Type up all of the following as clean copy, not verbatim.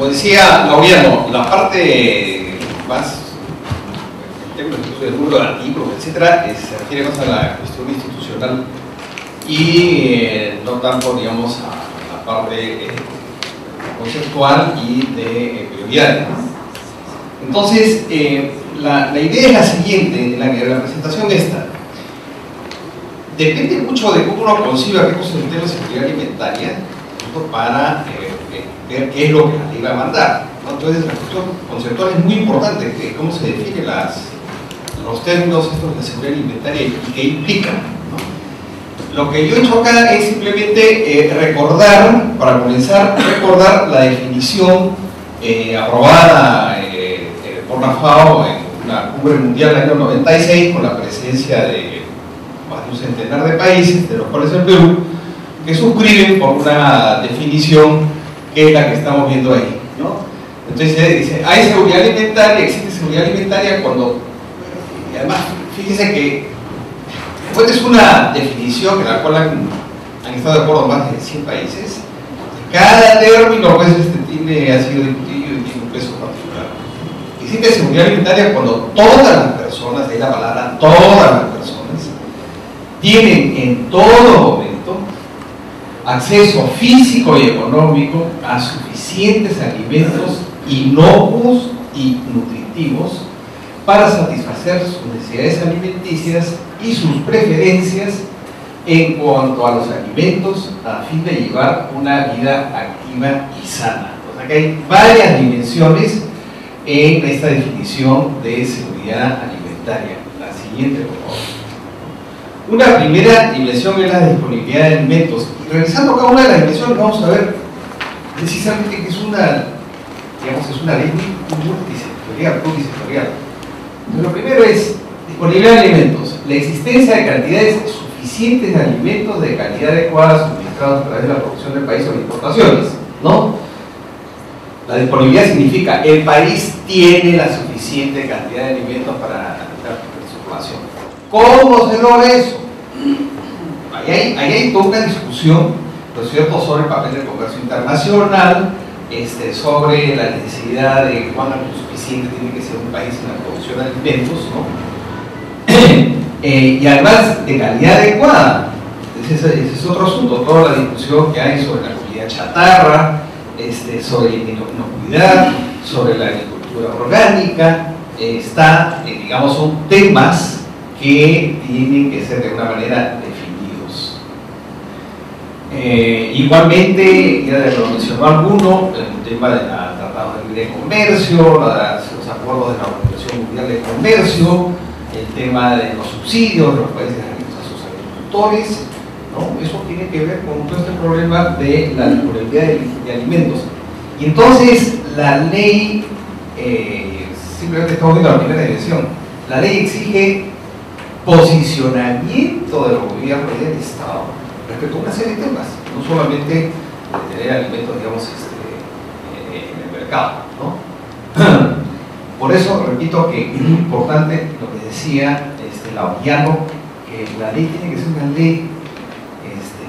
como decía Laureano, la parte más, en términos del número de artículos, etcétera, se refiere más a la cuestión institucional y no tanto, digamos, a la parte conceptual y de prioridades. Entonces, la idea es la siguiente, la presentación esta. Depende mucho de cómo uno conciba qué cosa es el tema de seguridad alimentaria, ¿no? Para ver qué es lo que la ley va a mandar, ¿no? Entonces, la cuestión conceptual es muy importante, que cómo se definen los términos estos de seguridad alimentaria y qué implican, ¿no? Lo que yo he hecho acá es simplemente recordar, para comenzar, recordar la definición aprobada por la FAO en la cumbre mundial del año 96 con la presencia de más de un centenar de países, de los cuales el Perú, que suscriben por una definición que es la que estamos viendo ahí, ¿no? Entonces dice, hay seguridad alimentaria, existe seguridad alimentaria cuando, y además, fíjense que después es una definición en la cual han estado de acuerdo más de 100 países. Cada término pues, ha sido discutido y tiene un peso particular. Existe seguridad alimentaria cuando todas las personas, de la palabra todas las personas, tienen en todo momento acceso físico y económico a suficientes alimentos inocuos y nutritivos para satisfacer sus necesidades alimenticias y sus preferencias en cuanto a los alimentos a fin de llevar una vida activa y sana. O sea que hay varias dimensiones en esta definición de seguridad alimentaria. La siguiente, por favor. Una primera dimensión es la disponibilidad de alimentos. Y revisando cada una de las dimensiones vamos a ver precisamente que es una, digamos, es una ley multisectorial. Entonces, lo primero es disponibilidad de alimentos. La existencia de cantidades suficientes de alimentos de calidad adecuada suministrados a través de la producción del país o de importaciones, ¿no? La disponibilidad significa el país tiene la suficiente cantidad de alimentos para alimentar su población. ¿Cómo se logra eso? Ahí hay toda una discusión, ¿no es cierto?, sobre el papel del comercio internacional, sobre la necesidad de cuánto suficiente tiene que ser un país en la producción de alimentos, ¿no? Y además de calidad adecuada. Ese es otro asunto, toda la discusión que hay sobre la comida chatarra, sobre la inocuidad, sobre la agricultura orgánica, digamos, son temas que tienen que ser de alguna manera definidos. Igualmente, ya lo mencionó alguno, el tema del Tratado de Libre Comercio, los acuerdos de la Organización Mundial de Comercio, el tema de los subsidios de los países ricos a sus agricultores, ¿no? Eso tiene que ver con todo este problema de la disponibilidad de alimentos. Y entonces la ley, simplemente estamos viendo la primera dimensión, la ley exige posicionamiento de los gobiernos y del Estado respecto a una serie de temas, no solamente de tener alimentos, digamos, en el mercado, ¿no? Por eso, repito que es muy importante lo que decía Laureano, que la ley tiene que ser una ley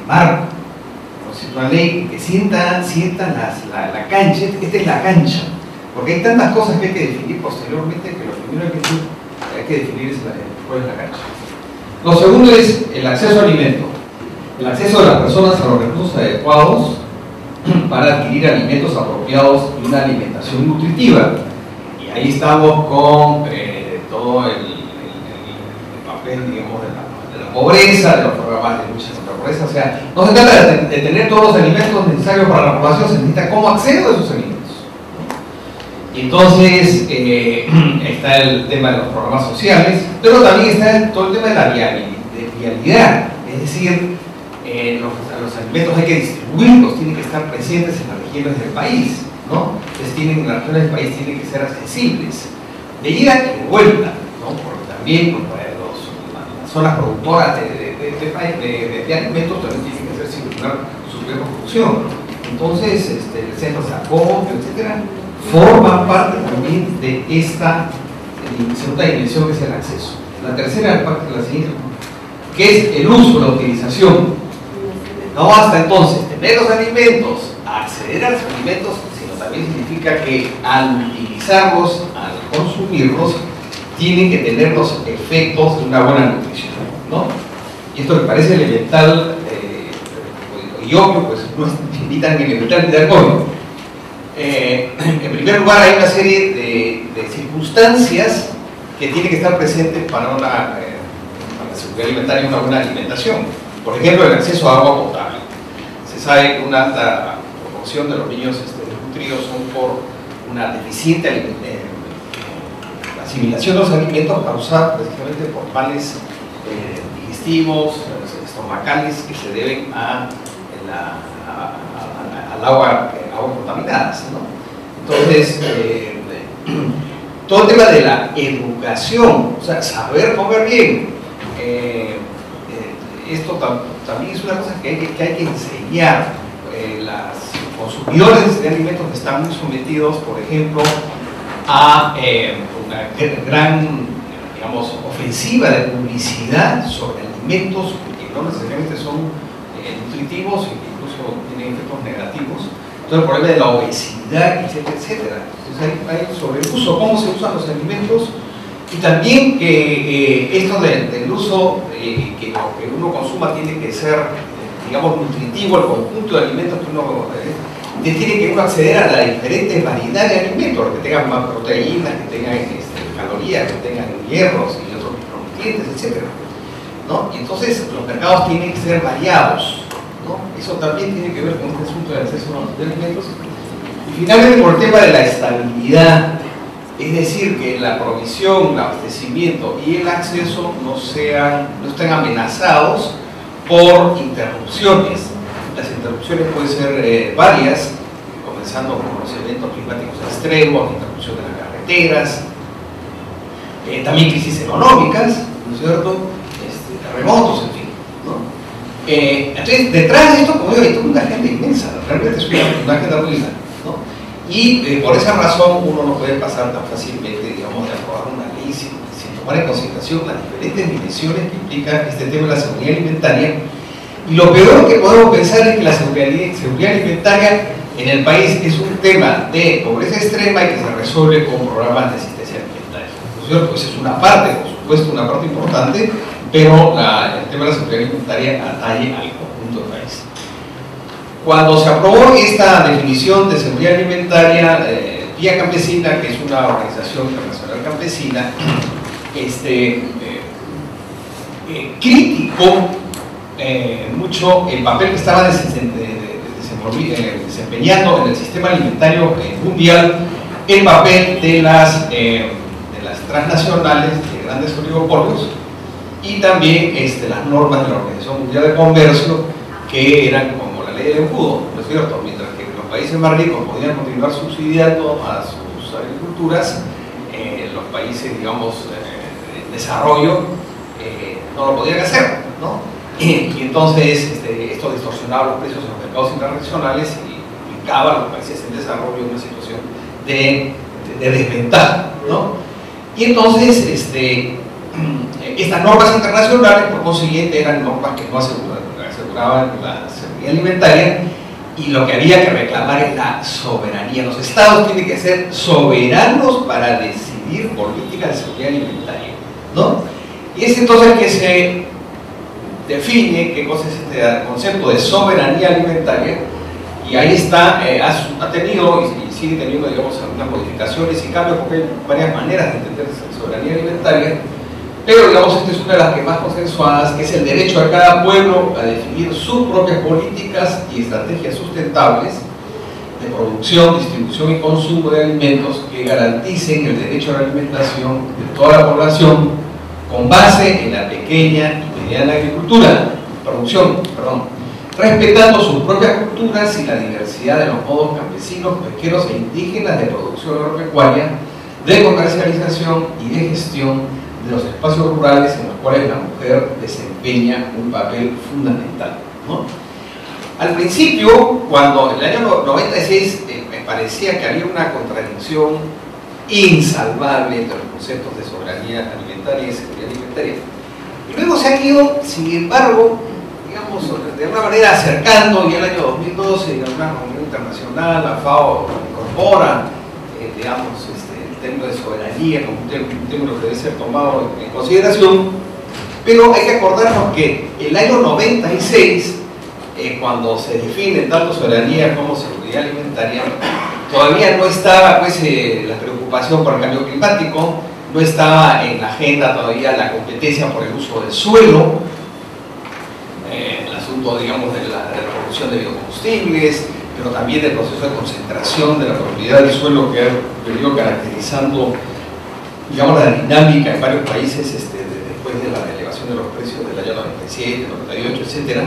marco, una ley que sienta la cancha. Esta es la cancha, porque hay tantas cosas que hay que definir posteriormente que lo primero que hay que definir es cuál es la cancha. Lo segundo es el acceso a alimentos, el acceso de las personas a los recursos adecuados para adquirir alimentos apropiados y una alimentación nutritiva. Y ahí estamos con todo el papel, digamos, de la pobreza, de los programas de lucha contra la pobreza. O sea, no se trata de tener todos los alimentos necesarios para la población, se necesita cómo accedo a esos alimentos. Y entonces está el tema de los programas sociales, pero también está todo el tema de la vialidad, es decir, los alimentos hay que distribuirlos, tienen que estar presentes en las regiones del país, ¿no? Entonces las regiones del país tienen que ser accesibles, de ida y de vuelta, ¿no? Porque también las zonas productoras de alimentos también tienen que hacer circular su propia producción. Entonces, el centro de acopio, etcétera, forma parte también de esta segunda dimensión, que es el acceso. La tercera parte de la siguiente, que es el uso, la utilización. No basta entonces tener los alimentos, acceder a los alimentos, sino también significa que al utilizarlos, al consumirlos, tienen que tener los efectos de una buena nutrición, ¿no? Y esto me parece elemental y obvio, pues no es ni tan elemental ni tan obvio. En primer lugar, hay una serie de circunstancias que tienen que estar presentes para la seguridad alimentaria y una buena alimentación. Por ejemplo, el acceso a agua potable. Se sabe que una alta proporción de los niños desnutridos son por una deficiente asimilación de los alimentos causada precisamente por males digestivos, estomacales que se deben al agua contaminadas, ¿no? Entonces, todo el tema de la educación, o sea, saber comer bien, esto también es una cosa que hay que enseñar. Los consumidores de alimentos están muy sometidos, por ejemplo, a una gran, digamos, ofensiva de publicidad sobre alimentos que no necesariamente son nutritivos e incluso tienen efectos negativos. Todo el problema de la obesidad, etcétera, etcétera. Entonces hay sobre el uso, cómo se usan los alimentos, y también que esto del uso, que lo que uno consuma tiene que ser, digamos, nutritivo, el conjunto de alimentos que uno tiene que uno acceder a la diferente variedad de alimentos, que tengan más proteínas, que tengan calorías, que tengan hierros y otros micronutrientes, etcétera, ¿no? Y entonces los mercados tienen que ser variados, ¿no? Eso también tiene que ver con este asunto del acceso a los alimentos. Y finalmente, por el tema de la estabilidad, es decir, que la provisión, el abastecimiento y el acceso no estén amenazados por interrupciones. Las interrupciones pueden ser varias, comenzando con los eventos climáticos extremos, interrupción de las carreteras, también crisis económicas, ¿no es cierto? Terremotos, en fin, ¿no? Entonces, detrás de esto, como digo, hay toda una agenda inmensa, realmente es una agenda muy grande, ¿no? Y por esa razón uno no puede pasar tan fácilmente, digamos, de aprobar una ley sin tomar en consideración las diferentes dimensiones que implica este tema de la seguridad alimentaria. Y lo peor que podemos pensar es que la seguridad alimentaria en el país es un tema de pobreza extrema y que se resuelve con programas de asistencia alimentaria, ¿no es cierto? Pues es una parte, por supuesto, una parte importante, pero el tema de la seguridad alimentaria atañe al conjunto del país. Cuando se aprobó esta definición de seguridad alimentaria, Vía Campesina, que es una organización internacional campesina, criticó mucho el papel que estaba desempeñando en el sistema alimentario mundial, el papel de las transnacionales, de grandes oligopolios, y también las normas de la Organización Mundial de Comercio, que eran como la ley del embudo, ¿no es cierto? Mientras que los países más ricos podían continuar subsidiando a sus agriculturas, los países, digamos, en desarrollo no lo podían hacer, ¿no? Y entonces esto distorsionaba los precios en los mercados internacionales y ubicaba a los países en desarrollo en una situación de desventaja, ¿no? Y entonces estas normas internacionales, por consiguiente, eran normas que no aseguraban la seguridad alimentaria, y lo que había que reclamar es la soberanía. Los estados tienen que ser soberanos para decidir políticas de seguridad alimentaria, ¿no? Y es entonces que se define qué cosa es este concepto de soberanía alimentaria, y ahí está, ha tenido y sigue teniendo, digamos, algunas modificaciones y cambios, porque hay varias maneras de entender soberanía alimentaria, pero digamos, esta es una de las que más consensuadas, que es el derecho de cada pueblo a definir sus propias políticas y estrategias sustentables de producción, distribución y consumo de alimentos que garanticen el derecho a la alimentación de toda la población con base en la pequeña y mediana producción, respetando sus propias culturas y la diversidad de los modos campesinos, pesqueros e indígenas de producción agropecuaria, de comercialización y de gestión de los espacios rurales en los cuales la mujer desempeña un papel fundamental, ¿no? Al principio, cuando en el año 96 me parecía que había una contradicción insalvable entre los conceptos de soberanía alimentaria y seguridad alimentaria, y luego se han ido, sin embargo, digamos, de alguna manera acercando, y en el año 2012 en una reunión internacional, la FAO incorpora, digamos, el término de soberanía como un término que debe ser tomado en consideración, pero hay que acordarnos que el año 96, cuando se define tanto soberanía como seguridad alimentaria, todavía no estaba pues, la preocupación por el cambio climático, no estaba en la agenda todavía la competencia por el uso del suelo, el asunto, digamos, de la producción de biocombustibles, pero también del proceso de concentración de la propiedad del suelo que ha venido caracterizando, digamos, la dinámica en varios países después de la elevación de los precios del año 97, 98, etc.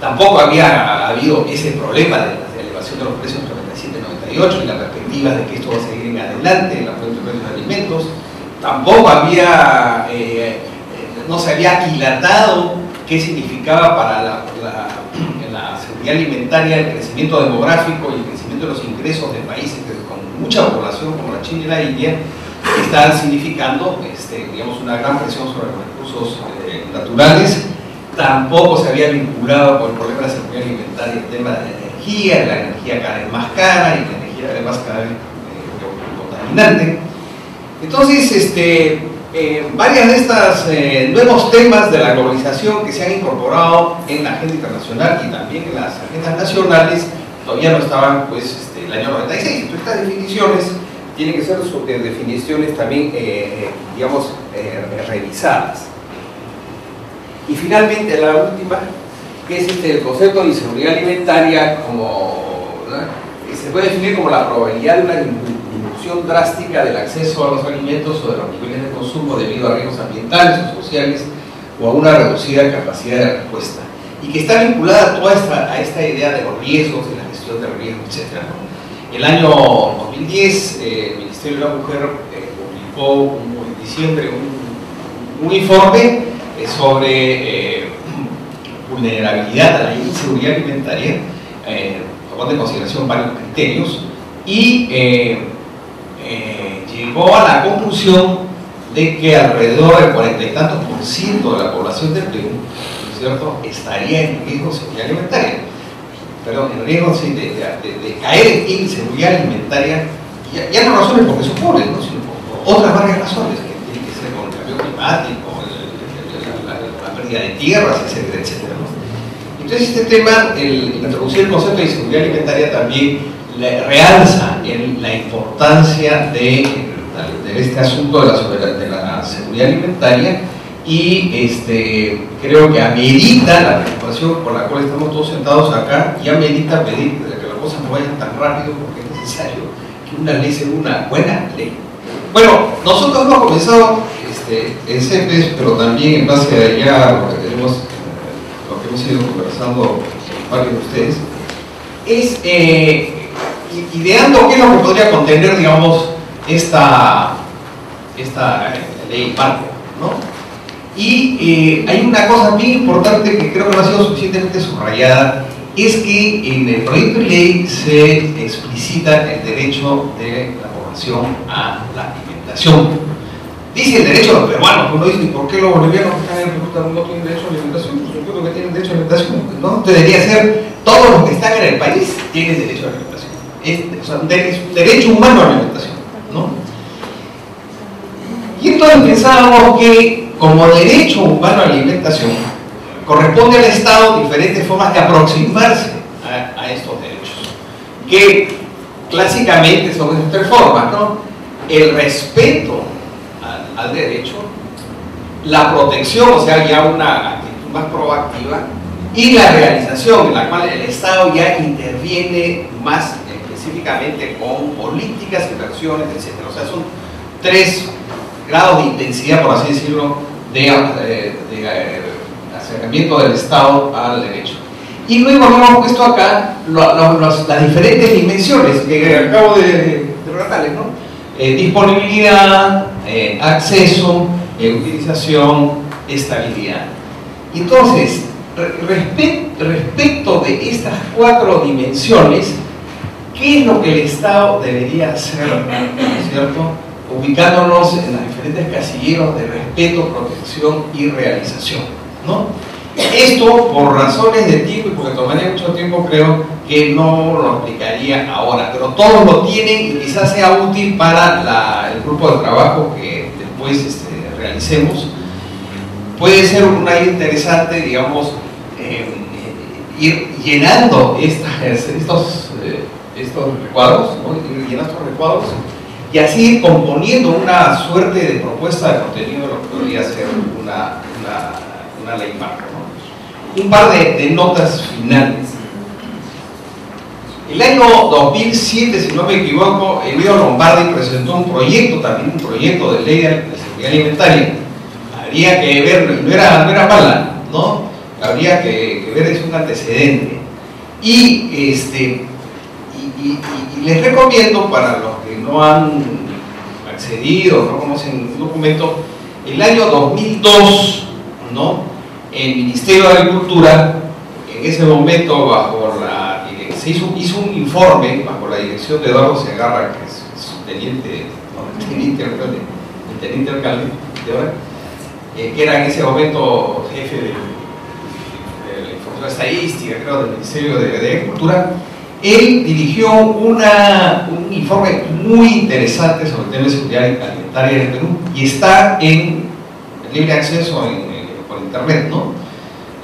Tampoco había habido ese problema de la elevación de los precios en 97, 98 y la perspectiva de que esto va a seguir en adelante en la fuente de precios de alimentos. Tampoco había, no se había aquilatado qué significaba para la seguridad alimentaria el crecimiento demográfico y el crecimiento de los ingresos de países con mucha población como la China y la India, que están significando digamos, una gran presión sobre los recursos naturales. Tampoco se había vinculado con el problema de la seguridad alimentaria el tema de la energía cada vez más cara y la energía además cada vez contaminante. Entonces, varias de estas nuevos temas de la globalización que se han incorporado en la agenda internacional y también en las agendas nacionales todavía no estaban pues, el año 96. Entonces, estas definiciones tienen que ser definiciones también, digamos, revisadas. Y finalmente, la última, que es el concepto de inseguridad alimentaria, se puede definir como la probabilidad de una disminución drástica del acceso a los alimentos o de los niveles de consumo debido a riesgos ambientales o sociales o a una reducida capacidad de respuesta, y que está vinculada a toda esta idea de los riesgos, de la gestión de riesgos, etc. El año 2010 el Ministerio de la Mujer publicó en diciembre un informe sobre vulnerabilidad a la inseguridad alimentaria, tomando en consideración varios criterios, y llegó a la conclusión de que alrededor del 40 y tantos % de la población del Perú, ¿no es cierto?, estaría en riesgo de seguridad alimentaria, perdón, en riesgo de caer en inseguridad alimentaria, ya no razones porque son pobres, ¿no?, sino por otras varias razones que tienen que ser con el cambio climático, la pérdida de tierras, etcétera, etcétera, ¿no? Entonces este tema, introducir el concepto de inseguridad alimentaria también realza la importancia de este asunto de la seguridad alimentaria, y creo que amerita la preocupación por la cual estamos todos sentados acá, y amerita pedir que las cosas no vayan tan rápido, porque es necesario que una ley sea una buena ley. Bueno, nosotros hemos comenzado en CEPES, pero también en base a ya lo que tenemos, lo que hemos ido conversando varios de ustedes, es ideando qué es lo que podría contener, digamos, esta ley marco, ¿no? Y hay una cosa bien importante que creo que no ha sido suficientemente subrayada, es que en el proyecto de ley se explicita el derecho de la población a la alimentación. Dice el derecho de los peruanos, uno dice, ¿por qué los bolivianos que están en el Perú no tienen derecho a la alimentación? Por supuesto que tienen derecho a la alimentación, ¿no? Debería ser, todos los que están en el país tienen derecho a la alimentación. O sea, un derecho humano a la alimentación, ¿no? Y entonces pensábamos que como derecho humano a la alimentación corresponde al Estado diferentes formas de aproximarse a estos derechos, que clásicamente son esas tres formas, ¿no? El respeto al derecho, la protección, o sea, ya una actitud más proactiva, y la realización, en la cual el Estado ya interviene más específicamente con políticas, inversiones, etc. O sea, son tres grados de intensidad, por así decirlo, de acercamiento del Estado al derecho. Y luego hemos puesto acá las diferentes dimensiones que acabo de relatarles, ¿no? Disponibilidad, acceso, utilización, estabilidad. Entonces, respecto de estas cuatro dimensiones, ¿qué es lo que el Estado debería hacer, ¿no es cierto?, ubicándonos en los diferentes casilleros de respeto, protección y realización, ¿no? Esto, por razones de tiempo y porque tomaría mucho tiempo, creo que no lo aplicaría ahora, pero todos lo tienen y quizás sea útil para el grupo de trabajo que después realicemos. Puede ser una idea interesante, digamos, ir llenando estos recuadros, ¿no? Ir llenando estos recuadros y así ir componiendo una suerte de propuesta de contenido de lo que podría ser una ley marco, ¿no? Un par de notas finales. El año 2007, si no me equivoco, Emilio Lombardi presentó un proyecto de ley de seguridad alimentaria. Habría que ver, no era mala, ¿no? Habría que ver, es un antecedente. Y les recomiendo, para los que no han accedido, no conocen el documento, el año 2002, ¿no? El Ministerio de Agricultura, en ese momento se hizo un informe bajo la dirección de Eduardo Segarra, que es teniente alcalde de ahora, que era en ese momento jefe de la información estadística, creo, del Ministerio de Agricultura. Él dirigió un informe muy interesante sobre el tema de seguridad alimentaria en el Perú y está en libre acceso por internet, ¿no?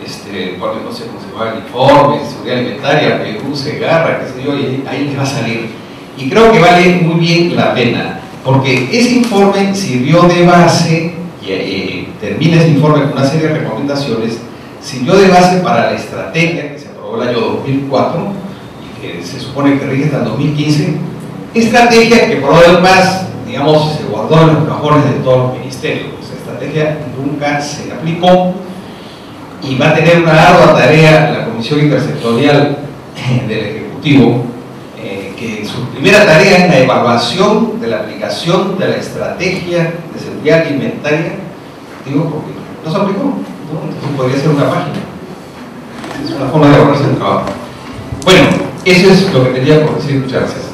No sé cómo se llama el informe de seguridad alimentaria, Perú, Segarra, qué sé yo, y ahí les va a salir. Y creo que vale muy bien la pena, porque ese informe sirvió de base, y termina ese informe con una serie de recomendaciones, sirvió de base para la estrategia que se aprobó el año 2004 y que se supone que rige hasta el 2015, estrategia que por lo demás, digamos, se guardó en los cajones de todos los ministerios. Esa estrategia nunca se aplicó y va a tener una ardua tarea la Comisión Intersectorial del Ejecutivo, que su primera tarea es la evaluación de la aplicación de la estrategia de seguridad alimentaria, digo porque no se aplicó, ¿no? Entonces podría ser una página. Es una forma de ahorrarse el trabajo. Bueno, eso es lo que tenía por decir. Muchas gracias.